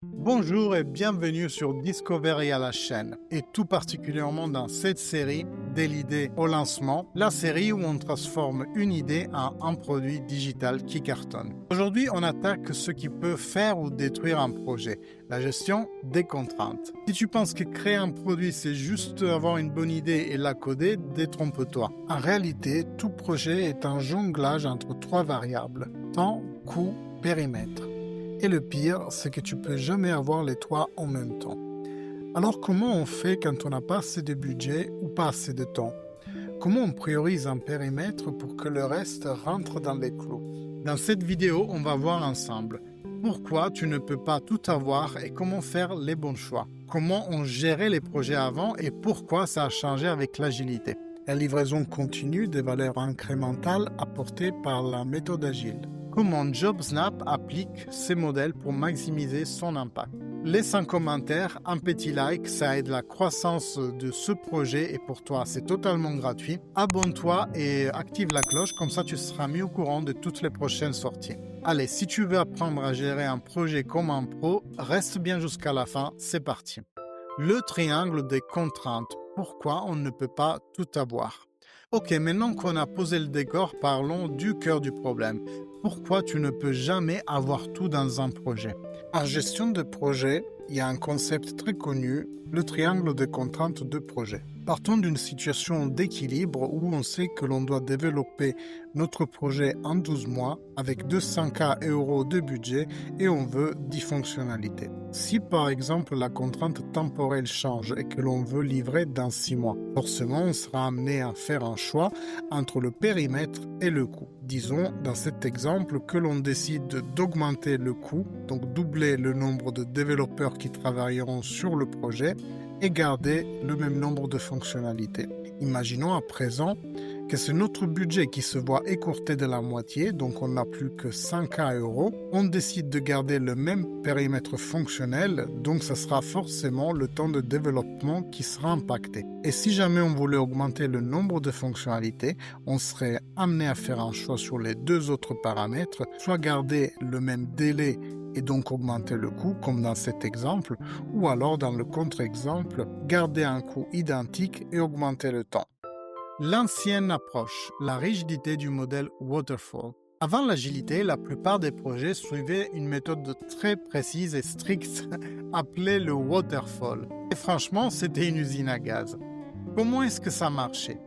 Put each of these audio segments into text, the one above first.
Bonjour et bienvenue sur Discovery à la chaîne, et tout particulièrement dans cette série dès l'idée au lancement, la série où on transforme une idée en un produit digital qui cartonne. Aujourd'hui, on attaque ce qui peut faire ou détruire un projet, la gestion des contraintes. Si tu penses que créer un produit, c'est juste avoir une bonne idée et la coder, détrompe-toi. En réalité, tout projet est un jonglage entre trois variables, temps, coût, périmètre. Et le pire, c'est que tu peux jamais avoir les trois en même temps. Alors comment on fait quand on n'a pas assez de budget ou pas assez de temps? Comment on priorise un périmètre pour que le reste rentre dans les clous? Dans cette vidéo, on va voir ensemble pourquoi tu ne peux pas tout avoir et comment faire les bons choix. Comment on gérait les projets avant et pourquoi ça a changé avec l'agilité. La livraison continue des valeurs incrémentales apportées par la méthode agile. Comment JobSnap applique ces modèles pour maximiser son impact. Laisse un commentaire, un petit like, ça aide la croissance de ce projet et pour toi c'est totalement gratuit. Abonne-toi et active la cloche, comme ça tu seras mis au courant de toutes les prochaines sorties. Allez, si tu veux apprendre à gérer un projet comme un pro, reste bien jusqu'à la fin, c'est parti. Le triangle des contraintes. Pourquoi on ne peut pas tout avoir? Ok, maintenant qu'on a posé le décor, parlons du cœur du problème. Pourquoi tu ne peux jamais avoir tout dans un projet? En gestion de projet, il y a un concept très connu, le triangle des contraintes de projet. Partons d'une situation d'équilibre où on sait que l'on doit développer notre projet en 12 mois avec 200 € de budget et on veut 10 fonctionnalités. Si par exemple la contrainte temporelle change et que l'on veut livrer dans 6 mois, forcément on sera amené à faire un choix entre le périmètre et le coût. Disons dans cet exemple que l'on décide d'augmenter le coût, donc doubler le nombre de développeurs qui travailleront sur le projet et garder le même nombre de fonctionnalités. Imaginons à présent que c'est notre budget qui se voit écourté de la moitié, donc on n'a plus que 100 €. On décide de garder le même périmètre fonctionnel, donc ça sera forcément le temps de développement qui sera impacté. Et si jamais on voulait augmenter le nombre de fonctionnalités, on serait amené à faire un choix sur les deux autres paramètres, soit garder le même délai et donc augmenter le coût, comme dans cet exemple, ou alors dans le contre-exemple, garder un coût identique et augmenter le temps. L'ancienne approche, la rigidité du modèle Waterfall. Avant l'agilité, la plupart des projets suivaient une méthode très précise et stricte appelée le Waterfall. Et franchement, c'était une usine à gaz. Comment est-ce que ça marchait?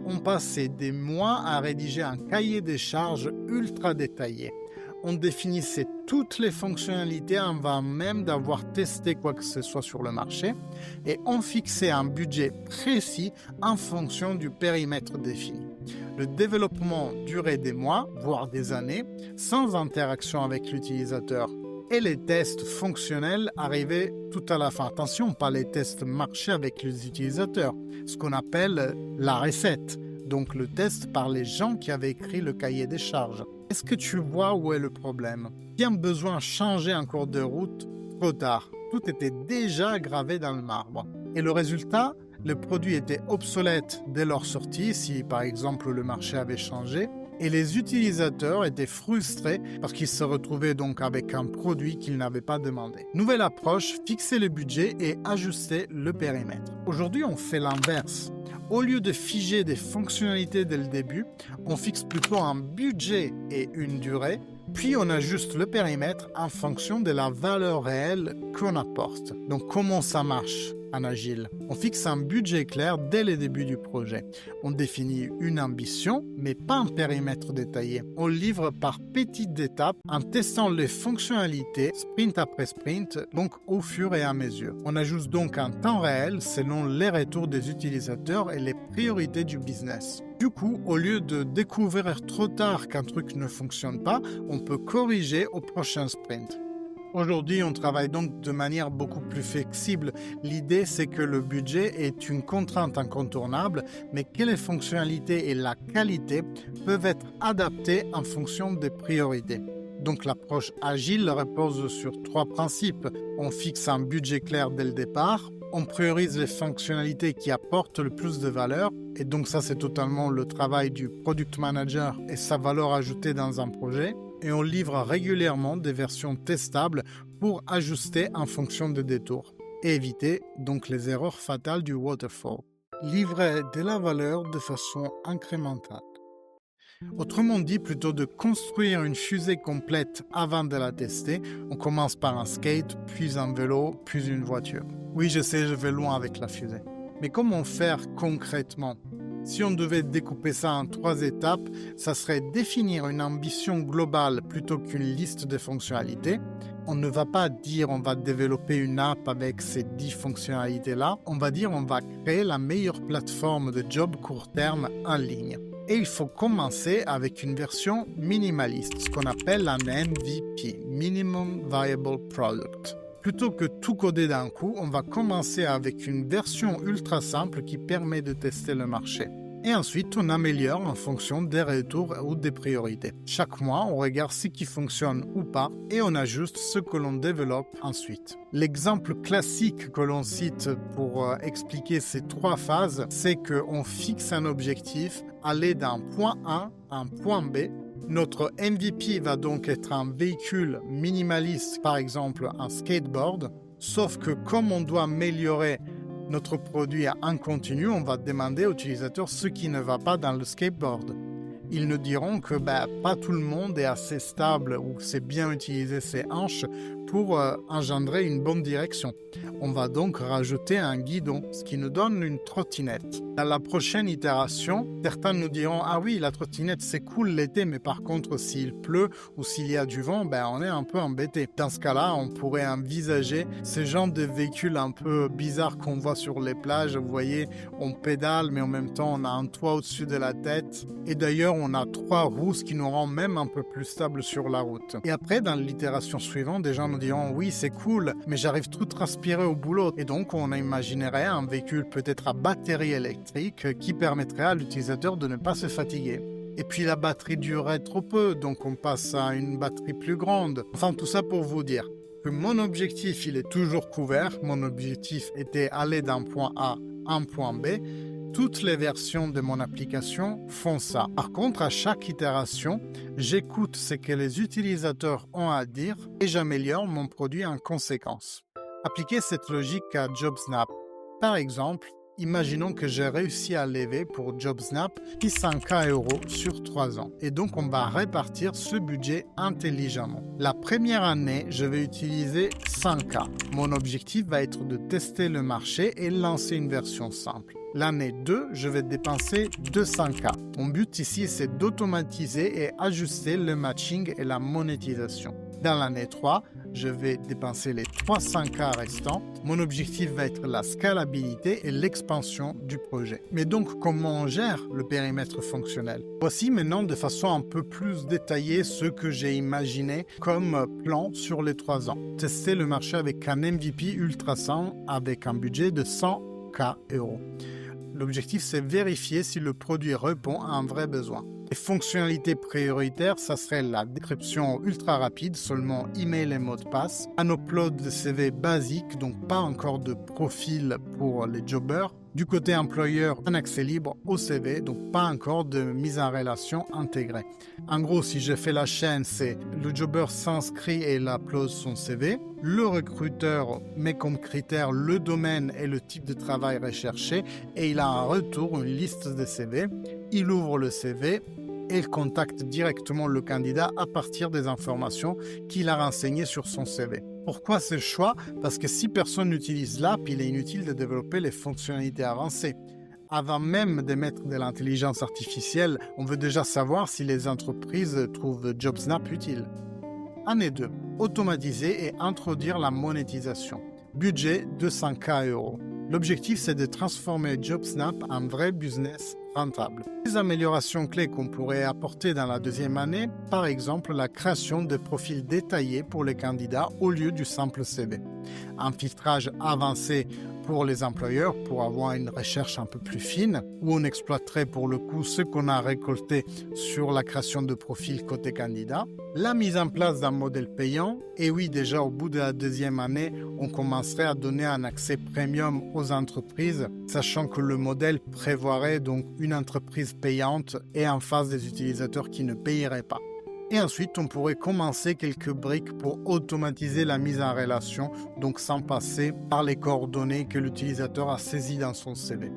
On passait des mois à rédiger un cahier des charges ultra détaillé. On définissait toutes les fonctionnalités avant même d'avoir testé quoi que ce soit sur le marché et on fixait un budget précis en fonction du périmètre défini. Le développement durait des mois, voire des années, sans interaction avec l'utilisateur. Et les tests fonctionnels arrivaient tout à la fin. Attention, pas les tests marché avec les utilisateurs, ce qu'on appelle la recette. Donc le test par les gens qui avaient écrit le cahier des charges. Est-ce que tu vois où est le problème? Bien besoin de changer en cours de route, trop tard. Tout était déjà gravé dans le marbre. Et le résultat, le produit était obsolète dès leur sortie, si par exemple le marché avait changé, et les utilisateurs étaient frustrés parce qu'ils se retrouvaient donc avec un produit qu'ils n'avaient pas demandé. Nouvelle approche, fixer le budget et ajuster le périmètre. Aujourd'hui, on fait l'inverse. Au lieu de figer des fonctionnalités dès le début, on fixe plutôt un budget et une durée, puis on ajuste le périmètre en fonction de la valeur réelle qu'on apporte. Donc comment ça marche en agile? On fixe un budget clair dès le début du projet. On définit une ambition, mais pas un périmètre détaillé. On livre par petites étapes en testant les fonctionnalités sprint après sprint, donc au fur et à mesure. On ajuste donc en temps réel selon les retours des utilisateurs et les priorités du business. Du coup, au lieu de découvrir trop tard qu'un truc ne fonctionne pas, on peut corriger au prochain sprint. Aujourd'hui, on travaille donc de manière beaucoup plus flexible. L'idée, c'est que le budget est une contrainte incontournable, mais que les fonctionnalités et la qualité peuvent être adaptées en fonction des priorités. Donc l'approche agile repose sur trois principes. On fixe un budget clair dès le départ, on priorise les fonctionnalités qui apportent le plus de valeur, et donc ça c'est totalement le travail du product manager et sa valeur ajoutée dans un projet. Et on livre régulièrement des versions testables pour ajuster en fonction des détours et éviter donc les erreurs fatales du waterfall. Livrer de la valeur de façon incrémentale. Autrement dit, plutôt de construire une fusée complète avant de la tester, on commence par un skate, puis un vélo, puis une voiture. Oui, je sais, je vais loin avec la fusée. Mais comment faire concrètement? Si on devait découper ça en 3 étapes, ça serait définir une ambition globale plutôt qu'une liste de fonctionnalités. On ne va pas dire on va développer une app avec ces 10 fonctionnalités-là. On va dire on va créer la meilleure plateforme de job court terme en ligne. Et il faut commencer avec une version minimaliste, ce qu'on appelle un MVP, Minimum Viable Product. Plutôt que tout coder d'un coup, on va commencer avec une version ultra simple qui permet de tester le marché. Et ensuite, on améliore en fonction des retours ou des priorités. Chaque mois, on regarde ce qui fonctionne ou pas et on ajuste ce que l'on développe ensuite. L'exemple classique que l'on cite pour expliquer ces 3 phases, c'est qu'on fixe un objectif, aller d'un point A à un point B. Notre MVP va donc être un véhicule minimaliste, par exemple un skateboard, sauf que comme on doit améliorer notre produit en continu, on va demander aux utilisateurs ce qui ne va pas dans le skateboard. Ils nous diront que pas tout le monde est assez stable ou sait bien utiliser ses hanches pour engendrer une bonne direction. On va donc rajouter un guidon, ce qui nous donne une trottinette. Dans la prochaine itération, certains nous diront « Ah oui, la trottinette c'est cool l'été, mais par contre s'il pleut ou s'il y a du vent, on est un peu embêté. » Dans ce cas-là, on pourrait envisager ce genre de véhicules un peu bizarres qu'on voit sur les plages. Vous voyez, on pédale, mais en même temps on a un toit au-dessus de la tête. Et d'ailleurs, on a 3 roues, ce qui nous rend même un peu plus stable sur la route. Et après, dans l'itération suivante, des gens nous diront « Oui, c'est cool, mais j'arrive tout transpirer au boulot. » Et donc, on imaginerait un véhicule peut-être à batterie électrique qui permettrait à l'utilisateur de ne pas se fatiguer. Et puis la batterie durerait trop peu, donc on passe à une batterie plus grande. Enfin, tout ça pour vous dire que mon objectif, il est toujours couvert. Mon objectif était aller d'un point A à un point B. Toutes les versions de mon application font ça. Par contre, à chaque itération, j'écoute ce que les utilisateurs ont à dire et j'améliore mon produit en conséquence. Appliquez cette logique à JobSnap. Par exemple, imaginons que j'ai réussi à lever pour JobSnap 600K € sur 3 ans. Et donc, on va répartir ce budget intelligemment. La première année, je vais utiliser 100K. Mon objectif va être de tester le marché et lancer une version simple. L'année 2, je vais dépenser 200K. Mon but ici, c'est d'automatiser et ajuster le matching et la monétisation. Dans l'année 3, je vais dépenser les 300K restants. Mon objectif va être la scalabilité et l'expansion du projet. Mais donc, comment on gère le périmètre fonctionnel? Voici maintenant de façon un peu plus détaillée ce que j'ai imaginé comme plan sur les 3 ans. Tester le marché avec un MVP ultra sain avec un budget de 100K €. L'objectif, c'est vérifier si le produit répond à un vrai besoin. Les fonctionnalités prioritaires, ça serait la décryption ultra rapide, seulement email et mot de passe, un upload de CV basique, donc pas encore de profil pour les jobbers. Du côté employeur, un accès libre au CV, donc pas encore de mise en relation intégrée. En gros, si je fais la chaîne, c'est le jobber s'inscrit et il upload son CV. Le recruteur met comme critère le domaine et le type de travail recherché et il a en retour une liste de CV. Il ouvre le CV et il contacte directement le candidat à partir des informations qu'il a renseignées sur son CV. Pourquoi ce choix? Parce que si personne n'utilise l'app, il est inutile de développer les fonctionnalités avancées. Avant même de mettre de l'intelligence artificielle, on veut déjà savoir si les entreprises trouvent JobSnap utile. Année 2. Automatiser et introduire la monétisation. Budget 200K €. L'objectif, c'est de transformer JobSnap en vrai business rentable. Les améliorations clés qu'on pourrait apporter dans la 2e année, par exemple la création de profils détaillés pour les candidats au lieu du simple CV. Un filtrage avancé pour les employeurs pour avoir une recherche un peu plus fine, où on exploiterait pour le coup ce qu'on a récolté sur la création de profils côté candidat. La mise en place d'un modèle payant, et oui, déjà au bout de la 2e année, on commencerait à donner un accès premium aux entreprises, sachant que le modèle prévoirait donc une entreprise payante et en face des utilisateurs qui ne paieraient pas. Et ensuite, on pourrait commencer quelques briques pour automatiser la mise en relation, donc sans passer par les coordonnées que l'utilisateur a saisies dans son CV.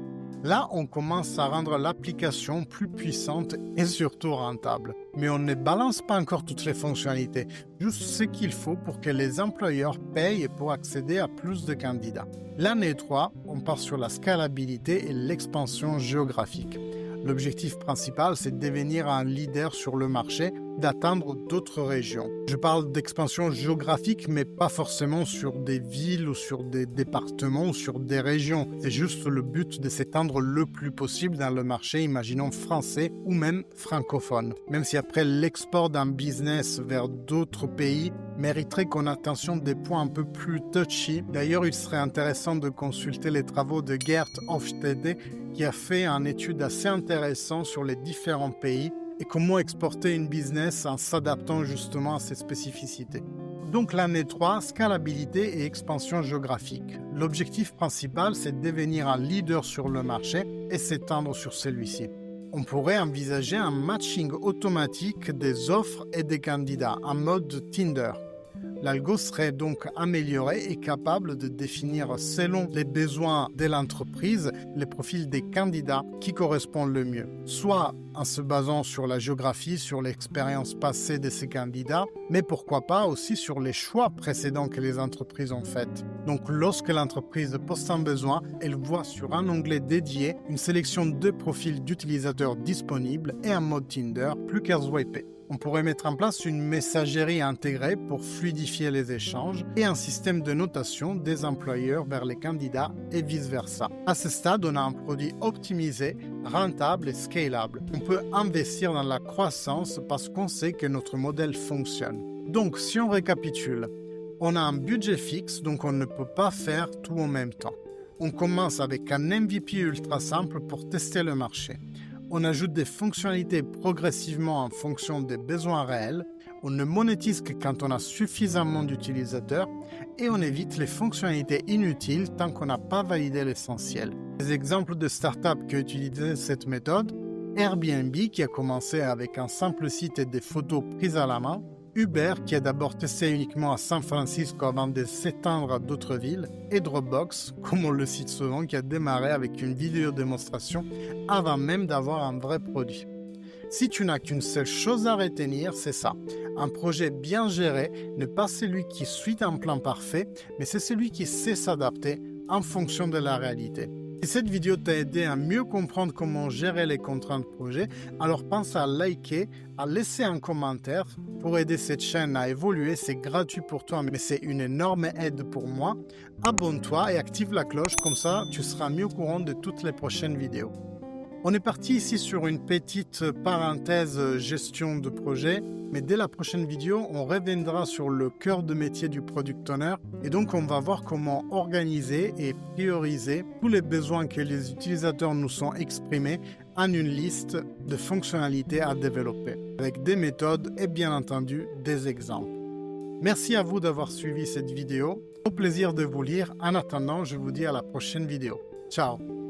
Là, on commence à rendre l'application plus puissante et surtout rentable. Mais on ne balance pas encore toutes les fonctionnalités, juste ce qu'il faut pour que les employeurs payent pour accéder à plus de candidats. L'année 3, on part sur la scalabilité et l'expansion géographique. L'objectif principal, c'est de devenir un leader sur le marché, d'atteindre d'autres régions. Je parle d'expansion géographique, mais pas forcément sur des villes ou sur des départements ou sur des régions. C'est juste le but de s'étendre le plus possible dans le marché, imaginons français ou même francophone. Même si après l'export d'un business vers d'autres pays mériterait qu'on attention des points un peu plus touchy. D'ailleurs, il serait intéressant de consulter les travaux de Gert Hofstede, qui a fait une étude assez intéressante sur les différents pays et comment exporter une business en s'adaptant justement à ces spécificités. Donc l'année 3, scalabilité et expansion géographique. L'objectif principal, c'est de devenir un leader sur le marché et s'étendre sur celui-ci. On pourrait envisager un matching automatique des offres et des candidats en mode Tinder. L'algo serait donc amélioré et capable de définir selon les besoins de l'entreprise les profils des candidats qui correspondent le mieux, soit en se basant sur la géographie, sur l'expérience passée de ces candidats, mais pourquoi pas aussi sur les choix précédents que les entreprises ont faits. Donc lorsque l'entreprise poste un besoin, elle voit sur un onglet dédié une sélection de profils d'utilisateurs disponibles et un mode Tinder, plus qu'à swiper. On pourrait mettre en place une messagerie intégrée pour fluidifier les échanges et un système de notation des employeurs vers les candidats et vice-versa. À ce stade, on a un produit optimisé, rentable et scalable. On peut investir dans la croissance parce qu'on sait que notre modèle fonctionne. Donc, si on récapitule, on a un budget fixe, donc on ne peut pas faire tout en même temps. On commence avec un MVP ultra simple pour tester le marché. On ajoute des fonctionnalités progressivement en fonction des besoins réels, on ne monétise que quand on a suffisamment d'utilisateurs et on évite les fonctionnalités inutiles tant qu'on n'a pas validé l'essentiel. Des exemples de startups qui utilisaient cette méthode: Airbnb qui a commencé avec un simple site et des photos prises à la main, Uber qui a d'abord testé uniquement à San Francisco avant de s'étendre à d'autres villes, et Dropbox, comme on le cite souvent, qui a démarré avec une vidéo démonstration avant même d'avoir un vrai produit. Si tu n'as qu'une seule chose à retenir, c'est ça. Un projet bien géré n'est pas celui qui suit un plan parfait, mais c'est celui qui sait s'adapter en fonction de la réalité. Si cette vidéo t'a aidé à mieux comprendre comment gérer les contraintes projet, alors pense à liker, à laisser un commentaire pour aider cette chaîne à évoluer. C'est gratuit pour toi, mais c'est une énorme aide pour moi. Abonne-toi et active la cloche, comme ça tu seras mieux au courant de toutes les prochaines vidéos. On est parti ici sur une petite parenthèse gestion de projet, mais dès la prochaine vidéo, on reviendra sur le cœur de métier du Product Owner et donc on va voir comment organiser et prioriser tous les besoins que les utilisateurs nous sont exprimés en une liste de fonctionnalités à développer, avec des méthodes et bien entendu des exemples. Merci à vous d'avoir suivi cette vidéo. Au plaisir de vous lire. En attendant, je vous dis à la prochaine vidéo. Ciao!